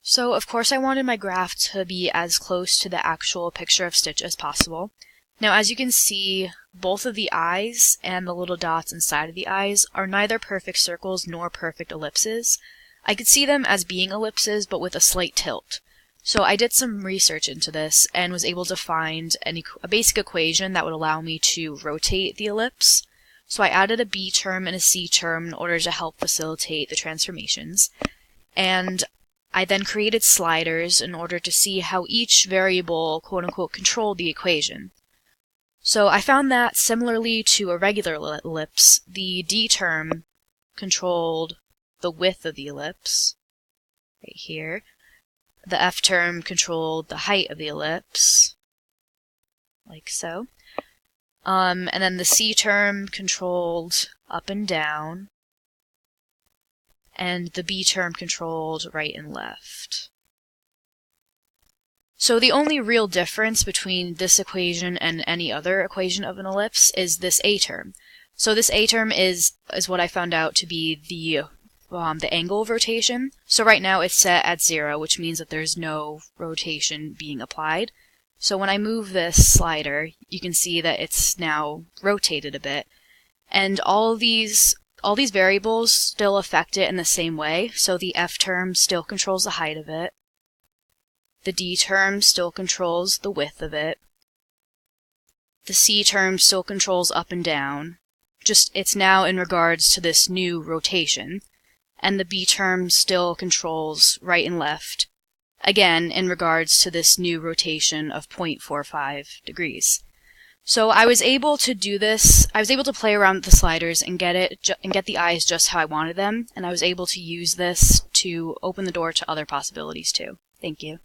So of course I wanted my graph to be as close to the actual picture of Stitch as possible. Now as you can see, both of the eyes and the little dots inside of the eyes are neither perfect circles nor perfect ellipses. I could see them as being ellipses but with a slight tilt. So I did some research into this and was able to find a basic equation that would allow me to rotate the ellipse. So I added a B term and a C term in order to help facilitate the transformations. And I then created sliders in order to see how each variable quote-unquote controlled the equation. So I found that similarly to a regular ellipse, the D term controlled the width of the ellipse, right here. The F term controlled the height of the ellipse, like so. And then the C term controlled up and down, and the B term controlled right and left. So the only real difference between this equation and any other equation of an ellipse is this A term. So this A term is what I found out to be the angle of rotation. So right now it's set at 0, which means that there's no rotation being applied. So when I move this slider, you can see that it's now rotated a bit. And all these variables still affect it in the same way. So the F term still controls the height of it. The D term still controls the width of it. The C term still controls up and down. Just it's now in regards to this new rotation. And the B term still controls right and left, again in regards to this new rotation of 0.45 degrees. So I was able to do this, I was able to play around with the sliders and get the eyes just how I wanted them, and I was able to use this to open the door to other possibilities too. Thank you.